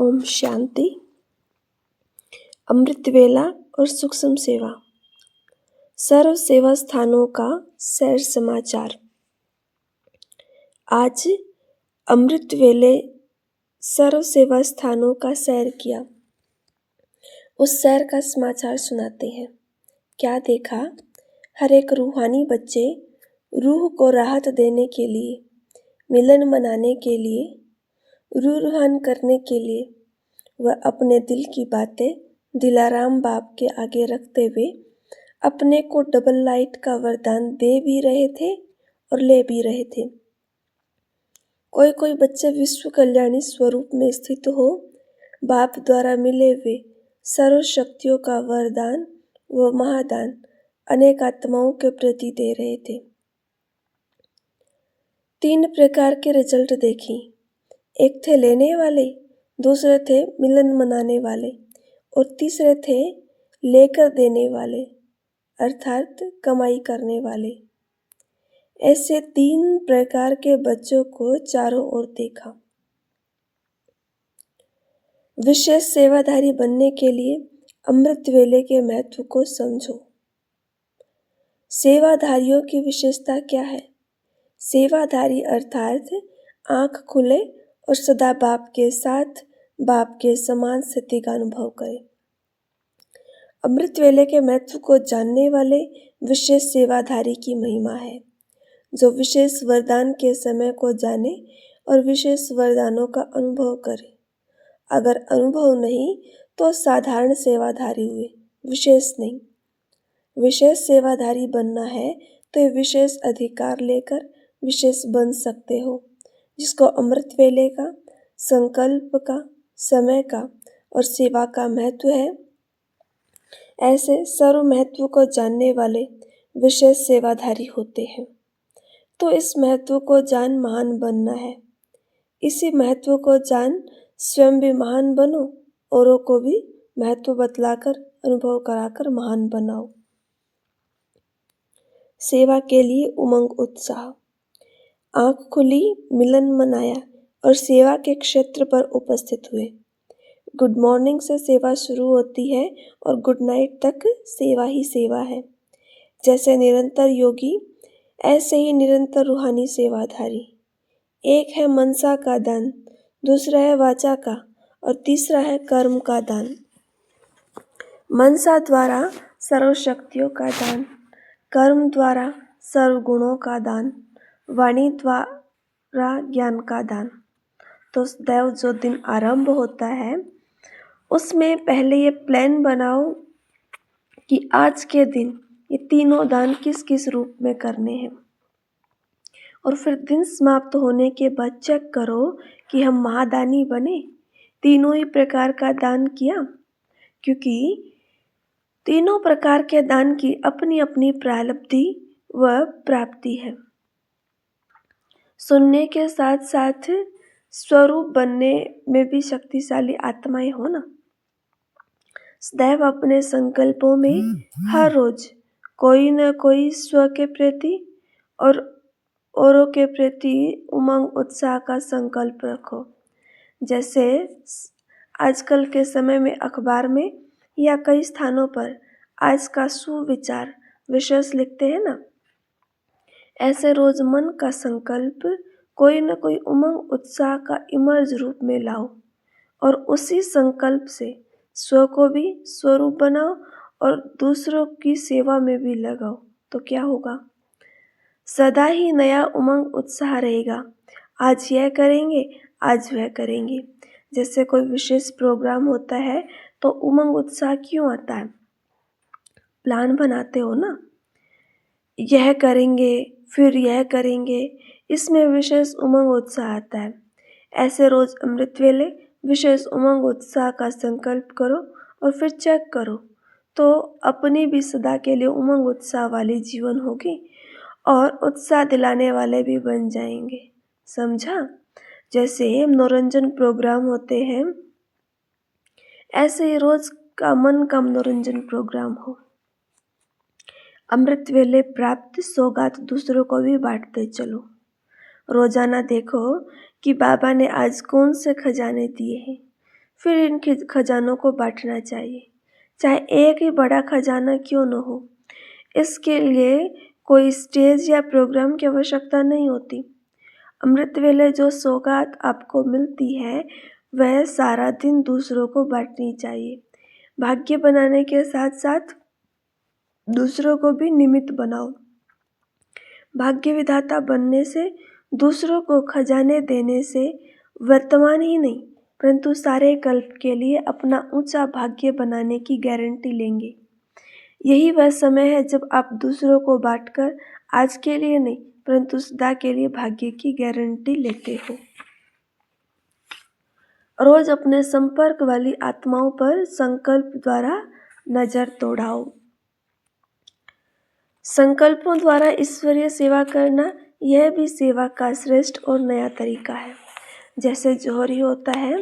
ओम शांति। अमृत वेला और सूक्ष्म सेवा। सर्व सेवा स्थानों का सैर समाचार। आज अमृत वेले सर्व सेवा स्थानों का सैर किया। उस सैर का समाचार सुनाते हैं। क्या देखा? हर एक रूहानी बच्चे रूह को राहत देने के लिए, मिलन मनाने के लिए, रूहान करने के लिए वह अपने दिल की बातें दिलाराम बाप के आगे रखते हुए अपने को डबल लाइट का वरदान दे भी रहे थे और ले भी रहे थे। कोई कोई बच्चे विश्व कल्याणी स्वरूप में स्थित हो बाप द्वारा मिले हुए सर्व शक्तियों का वरदान व महादान अनेक आत्माओं के प्रति दे रहे थे। 3 प्रकार के रिजल्ट देखी। एक थे लेने वाले, दूसरे थे मिलन मनाने वाले और तीसरे थे लेकर देने वाले अर्थात कमाई करने वाले। ऐसे 3 प्रकार के बच्चों को चारों ओर देखा। विशेष सेवाधारी बनने के लिए अमृत वेले के महत्व को समझो। सेवाधारियों की विशेषता क्या है? सेवाधारी अर्थात आंख खुले और सदा बाप के साथ बाप के समान स्थिति का अनुभव करें। अमृत वेले के महत्व को जानने वाले विशेष सेवाधारी की महिमा है, जो विशेष वरदान के समय को जाने और विशेष वरदानों का अनुभव करे। अगर अनुभव नहीं तो साधारण सेवाधारी हुए, विशेष नहीं। विशेष सेवाधारी बनना है तो विशेष अधिकार लेकर विशेष बन सकते हो, जिसको अमृत वेले का, संकल्प का, समय का और सेवा का महत्व है। ऐसे सर्व महत्व को जानने वाले विशेष सेवाधारी होते हैं। तो इस महत्व को जान महान बनना है। इसी महत्व को जान स्वयं भी महान बनो, औरों को भी महत्व बतलाकर अनुभव कराकर महान बनाओ। सेवा के लिए उमंग उत्साह। आंख खुली, मिलन मनाया और सेवा के क्षेत्र पर उपस्थित हुए। गुड मॉर्निंग से सेवा शुरू होती है और गुड नाइट तक सेवा ही सेवा है। जैसे निरंतर योगी, ऐसे ही निरंतर रूहानी सेवाधारी। एक है मनसा का दान, दूसरा है वाचा का और तीसरा है कर्म का दान। मनसा द्वारा सर्व शक्तियों का दान, कर्म द्वारा सर्व गुणों का दान, वाणी द्वारा ज्ञान का दान। तो दैव जो दिन आरंभ होता है उसमें पहले ये प्लान बनाओ कि आज के दिन ये तीनों दान किस किस रूप में करने हैं, और फिर दिन समाप्त होने के बाद चेक करो कि हम महादानी बने, तीनों ही प्रकार का दान किया। क्योंकि तीनों प्रकार के दान की अपनी अपनी प्रारब्धि व प्राप्ति है। सुनने के साथ साथ स्वरूप बनने में भी शक्तिशाली आत्माएं हो ना। सदैव अपने संकल्पों में हर रोज कोई न कोई स्व के प्रति और औरों के प्रति उमंग उत्साह का संकल्प रखो। जैसे आजकल के समय में अखबार में या कई स्थानों पर आज का सुविचार विशेष लिखते हैं ना, ऐसे रोज मन का संकल्प कोई न कोई उमंग उत्साह का इमर्ज रूप में लाओ और उसी संकल्प से स्व को भी स्वरूप बनाओ और दूसरों की सेवा में भी लगाओ। तो क्या होगा? सदा ही नया उमंग उत्साह रहेगा। आज यह करेंगे, आज वह करेंगे। जैसे कोई विशेष प्रोग्राम होता है तो उमंग उत्साह क्यों आता है? प्लान बनाते हो ना, यह करेंगे फिर यह करेंगे, इसमें विशेष उमंग उत्साह आता है। ऐसे रोज अमृत वेले विशेष उमंग उत्साह का संकल्प करो और फिर चेक करो, तो अपनी भी सदा के लिए उमंग उत्साह वाली जीवन होगी और उत्साह दिलाने वाले भी बन जाएंगे। समझा? जैसे मनोरंजन प्रोग्राम होते हैं, ऐसे ही रोज का मन का मनोरंजन प्रोग्राम हो। अमृत वेले प्राप्त सौगात दूसरों को भी बांटते चलो। रोजाना देखो कि बाबा ने आज कौन से खजाने दिए हैं, फिर इन खजानों को बांटना चाहिए, चाहे एक ही बड़ा खजाना क्यों न हो। इसके लिए कोई स्टेज या प्रोग्राम की आवश्यकता नहीं होती। अमृत वेले जो सौगात आपको मिलती है वह सारा दिन दूसरों को बांटनी चाहिए। भाग्य बनाने के साथ साथ दूसरों को भी निमित्त बनाओ। भाग्य विधाता बनने से, दूसरों को खजाने देने से वर्तमान ही नहीं परंतु सारे कल्प के लिए अपना ऊंचा भाग्य बनाने की गारंटी लेंगे। यही वह समय है जब आप दूसरों को बांटकर आज के लिए नहीं परंतु सदा के लिए भाग्य की गारंटी लेते हो। रोज अपने संपर्क वाली आत्माओं पर संकल्प द्वारा नजर दौड़ाओ। संकल्पों द्वारा ईश्वरीय सेवा करना यह भी सेवा का श्रेष्ठ और नया तरीका है। जैसे जौहरी होता है,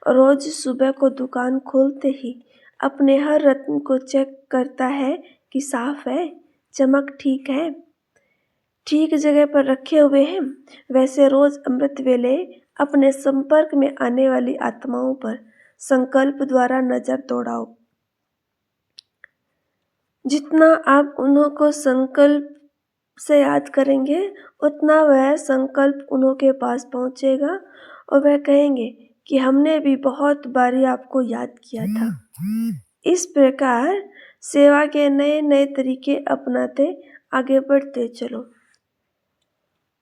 रोज सुबह को दुकान खोलते ही अपने हर रत्न को चेक करता है कि साफ है, चमक ठीक है, ठीक जगह पर रखे हुए हैं। वैसे रोज अमृत वेले अपने संपर्क में आने वाली आत्माओं पर संकल्प द्वारा नजर दौड़ाओ। जितना आप उन्हों को संकल्प से याद करेंगे उतना वह संकल्प उन्हों के पास पहुंचेगा और वह कहेंगे कि हमने भी बहुत बारी आपको याद किया था। इस प्रकार सेवा के नए नए तरीके अपनाते आगे बढ़ते चलो।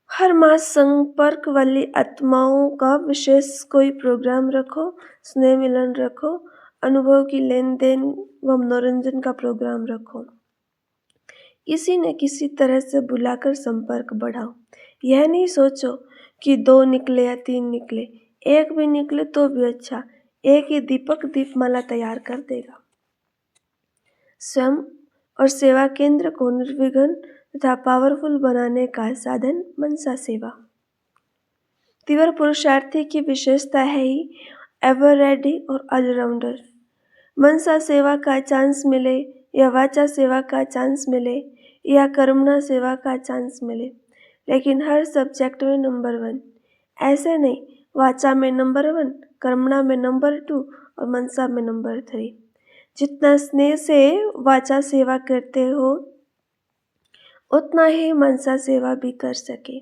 हर मास संपर्क वाली आत्माओं का विशेष कोई प्रोग्राम रखो, स्नेह मिलन रखो, अनुभव की लेन देन व मनोरंजन का प्रोग्राम रखो। किसी न किसी तरह से बुलाकर संपर्क बढ़ाओ। यह नहीं सोचो कि 2 निकले या 3 निकले, एक भी निकले तो भी अच्छा, एक ही दीपक दीपमाला तैयार कर देगा। स्वयं और सेवा केंद्र को निर्विघ्न तथा पावरफुल बनाने का साधन मनसा सेवा। तीव्र पुरुषार्थी की विशेषता है ही एवर रेडी और ऑलराउंडर। मनसा सेवा का चांस मिले या वाचा सेवा का चांस मिले या कर्मणा सेवा का चांस मिले, लेकिन हर सब्जेक्ट में नंबर 1। ऐसे नहीं, वाचा में नंबर 1, कर्मणा में नंबर 2 और मनसा में नंबर 3। जितना स्नेह से वाचा सेवा करते हो उतना ही मनसा सेवा भी कर सके।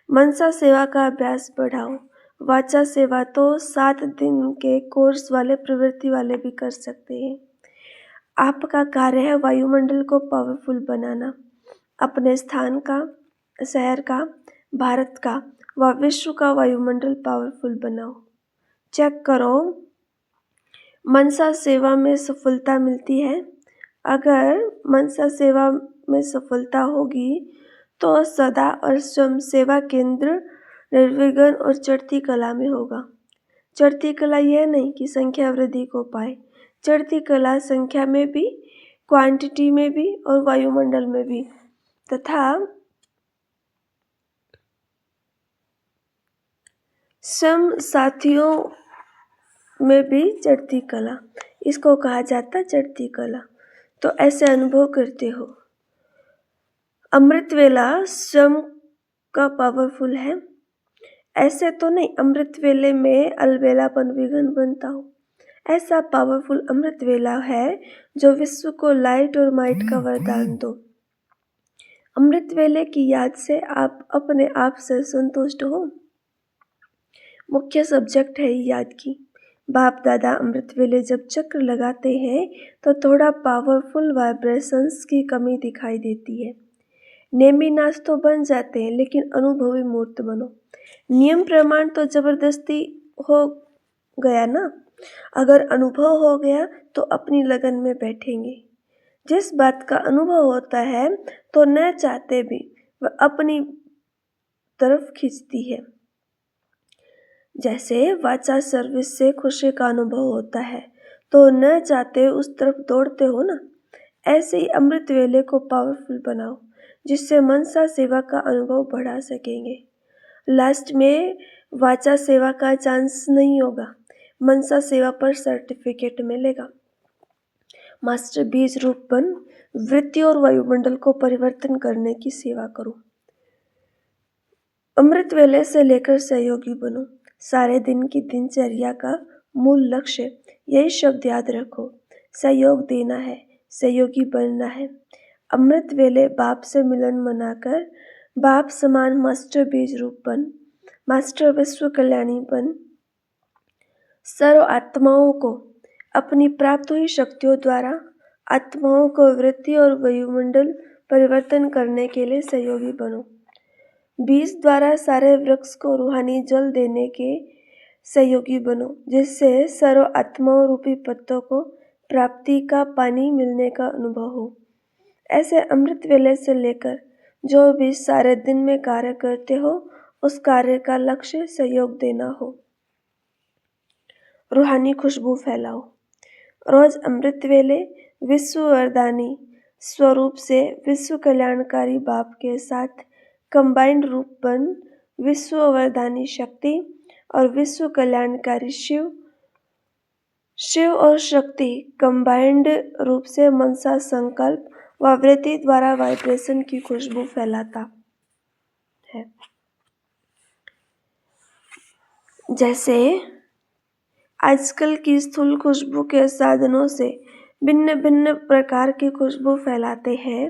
मनसा सेवा का अभ्यास बढ़ाओ। वाचा सेवा तो 7 दिन के कोर्स वाले, प्रवृत्ति वाले भी कर सकते हैं। आपका कार्य है वायुमंडल को पावरफुल बनाना। अपने स्थान का, शहर का, भारत का व विश्व का वायुमंडल पावरफुल बनाओ। चेक करो मनसा सेवा में सफलता मिलती है। अगर मनसा सेवा में सफलता होगी तो सदा और स्वयं सेवा केंद्र निर्विघ्न और चढ़ती कला में होगा। चढ़ती कला यह नहीं कि संख्या वृद्धि को पाए, चढ़ती कला संख्या में भी, क्वांटिटी में भी और वायुमंडल में भी तथा स्वयं साथियों में भी चढ़ती कला, इसको कहा जाता है चढ़ती कला। तो ऐसे अनुभव करते हो। अमृत वेला स्वयं का पावरफुल है। ऐसे तो नहीं अमृत वेले में अलबेलापन विघ्न बनता हो। ऐसा पावरफुल अमृत वेला है जो विश्व को लाइट और माइट का वरदान दो। अमृत वेले की याद से आप अपने आप से संतुष्ट हो। मुख्य सब्जेक्ट है याद की। बाप दादा अमृत वेले जब चक्र लगाते हैं तो थोड़ा पावरफुल वाइब्रेशंस की कमी दिखाई देती है। नेमी नाच तो बन जाते हैं लेकिन अनुभवी मूर्त बनो। नियम प्रमाण तो जबरदस्ती हो गया ना। अगर अनुभव हो गया तो अपनी लगन में बैठेंगे। जिस बात का अनुभव होता है तो न चाहते भी वह अपनी तरफ खींचती है। जैसे वाचा सर्विस से खुशी का अनुभव होता है तो न चाहते उस तरफ दौड़ते हो ना। ऐसे ही अमृत वेले को पावरफुल बनाओ जिससे मनसा सेवा का अनुभव बढ़ा सकेंगे। लास्ट में वाचा सेवा का चांस नहीं होगा, मनसा सेवा पर सर्टिफिकेट मिलेगा। मास्टर बीज रूप बन वृत्ति और वायुमंडल को परिवर्तन करने की सेवा करो। अमृत वेले से लेकर सहयोगी बनो। सारे दिन की दिनचर्या का मूल लक्ष्य यही शब्द याद रखो, सहयोग देना है, सहयोगी बनना है। अमृत वेले बाप से मिलन मनाकर बाप समान मास्टर बीज रूप बन, मास्टर विश्व कल्याणी बन, सर्व आत्माओं को अपनी प्राप्त हुई शक्तियों द्वारा आत्माओं को वृत्ति और वायुमंडल परिवर्तन करने के लिए सहयोगी बनो। बीज द्वारा सारे वृक्ष को रूहानी जल देने के सहयोगी बनो, जिससे सर्व आत्माओं रूपी पत्तों को प्राप्ति का पानी मिलने का अनुभव हो। ऐसे अमृत वेले से लेकर जो भी सारे दिन में कार्य करते हो, उस कार्य का लक्ष्य सहयोग देना हो। रूहानी खुशबू फैलाओ। रोज अमृत वेले विश्व वरदानी स्वरूप से विश्व कल्याणकारी बाप के साथ कंबाइंड रूप बन विश्व वरदानी शक्ति और विश्व कल्याणकारी शिव और शक्ति कंबाइंड रूप से मनसा संकल्प व वृत्ति द्वारा वाइब्रेशन की खुशबू फैलाता है। जैसे आजकल की स्थूल खुशबू के साधनों से भिन्न भिन्न प्रकार की खुशबू फैलाते हैं,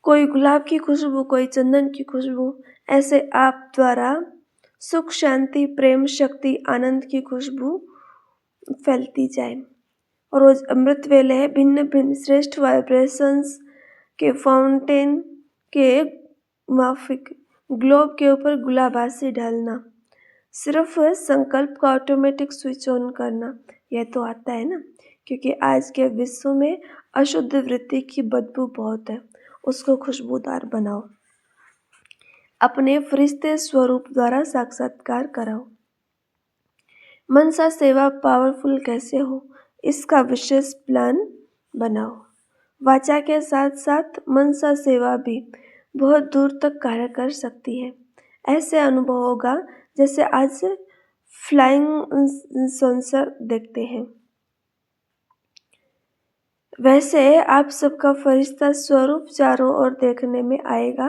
कोई गुलाब की खुशबू, कोई चंदन की खुशबू, ऐसे आप द्वारा सुख, शांति, प्रेम, शक्ति, आनंद की खुशबू फैलती जाए। रोज अमृत वेले भिन्न भिन्न श्रेष्ठ वाइब्रेशंस के फाउंटेन के माफिक ग्लोब के ऊपर गुलाबासी डालना, सिर्फ संकल्प का ऑटोमेटिक स्विच ऑन करना, यह तो आता है ना, क्योंकि आज के विश्व में अशुद्ध वृत्ति की बदबू बहुत है, उसको खुशबूदार बनाओ। अपने फरिश्ते स्वरूप द्वारा साक्षात्कार कराओ। मनसा सेवा पावरफुल कैसे हो, इसका विशेष प्लान बनाओ। वाचा के साथ साथ मनसा सेवा भी बहुत दूर तक कार्य कर सकती है। ऐसे अनुभव होगा जैसे आज फ्लाइंग सॉन्सर देखते हैं। वैसे आप सबका फरिश्ता स्वरूप चारों ओर देखने में आएगा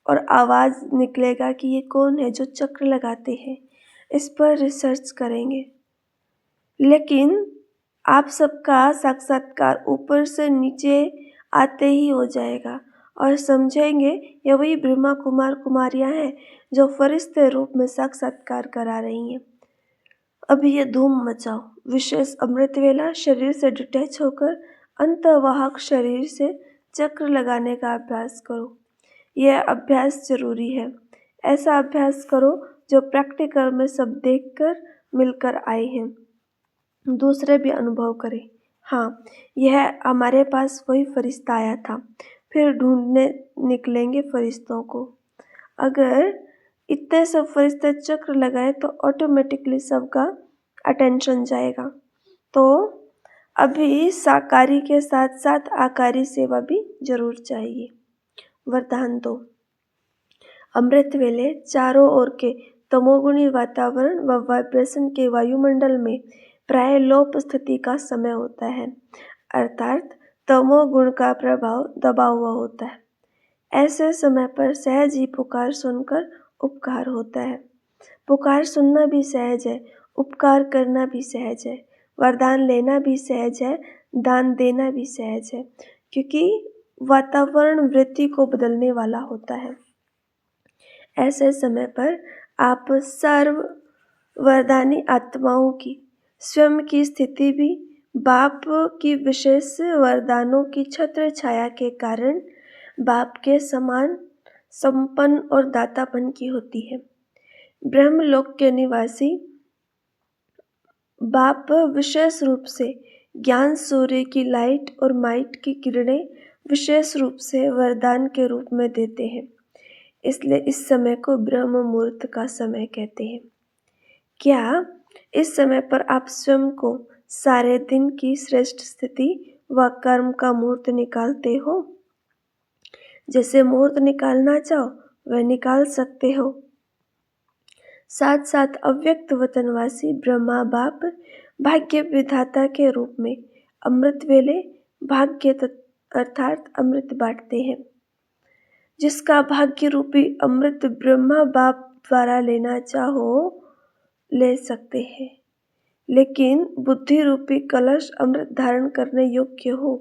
और आवाज निकलेगा कि ये कौन है जो चक्र लगाते हैं। इस पर रिसर्च करेंगे, लेकिन आप सबका साक्षात्कार ऊपर से नीचे आते ही हो जाएगा और समझेंगे ये वही ब्रह्मा कुमार कुमारियां हैं जो फरिश्ते रूप में साक्षात्कार करा रही हैं। अभी ये धूम मचाओ। विशेष अमृत वेला शरीर से डिटैच होकर अंतवाहक शरीर से चक्र लगाने का अभ्यास करो। यह अभ्यास जरूरी है। ऐसा अभ्यास करो जो प्रैक्टिकल में सब देखकर मिलकर आए हैं, दूसरे भी अनुभव करें। हाँ, यह हमारे पास वही फरिश्ता आया था, फिर ढूंढने निकलेंगे फरिश्तों को। अगर इतने सब फरिश्ते चक्र लगाए तो ऑटोमेटिकली सबका अटेंशन जाएगा। तो अभी साकारी के साथ साथ आकारी सेवा भी जरूर चाहिए। वरदान 2। अमृत वेले चारों ओर के तमोगुणी वातावरण व वाइब्रेशन के वायुमंडल में प्राय लोप स्थिति का समय होता है, अर्थात तमोगुण का प्रभाव दबा हुआ होता है। ऐसे समय पर सहज ही पुकार सुनकर उपकार होता है। पुकार सुनना भी सहज है, उपकार करना भी सहज है, वरदान लेना भी सहज है, दान देना भी सहज है, क्योंकि वातावरण वृत्ति को बदलने वाला होता है। ऐसे समय पर आप सर्व वरदानी आत्माओं की स्वयं की स्थिति भी बाप की विशेष वरदानों की छत्र छाया के कारण बाप के समान संपन्न और दातापन की होती है। ब्रह्मलोक के निवासी बाप विशेष रूप से ज्ञान सूर्य की लाइट और माइट की किरणें विशेष रूप से वरदान के रूप में देते हैं, इसलिए इस समय को ब्रह्म मुहूर्त का समय कहते हैं। क्या इस समय पर आप स्वयं को सारे दिन की श्रेष्ठ स्थिति व कर्म का मुहूर्त निकालते हो? जैसे मुहूर्त निकालना चाहो वह निकाल सकते हो। साथ साथ अव्यक्त वतनवासी ब्रह्मा बाप भाग्य विधाता के रूप में अमृत वेले भाग्य अर्थात अमृत बांटते हैं। जिसका भाग्य रूपी अमृत ब्रह्मा बाप द्वारा लेना चाहो ले सकते हैं, लेकिन बुद्धि रूपी कलश अमृत धारण करने योग्य हो,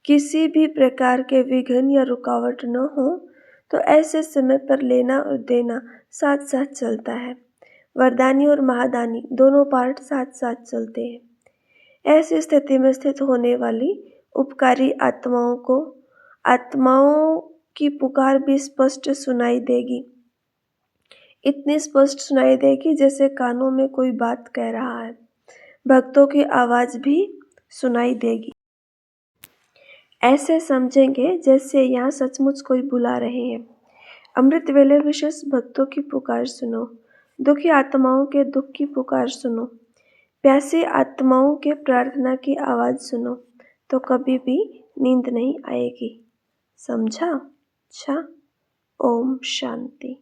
किसी भी प्रकार के विघ्न या रुकावट न हो, तो ऐसे समय पर लेना और देना साथ साथ चलता है। वरदानी और महादानी दोनों पार्ट साथ साथ चलते हैं। ऐसी स्थिति में स्थित होने वाली उपकारी आत्माओं की पुकार भी स्पष्ट सुनाई देगी। इतनी स्पष्ट सुनाई देगी जैसे कानों में कोई बात कह रहा है। भक्तों की आवाज भी सुनाई देगी। ऐसे समझेंगे जैसे यहाँ सचमुच कोई बुला रहे हैं। अमृत वेले विशेष भक्तों की पुकार सुनो, दुखी आत्माओं के दुख की पुकार सुनो, प्यासी आत्माओं के प्रार्थना की आवाज सुनो, तो कभी भी नींद नहीं आएगी। समझा? अच्छा, ओम शांति।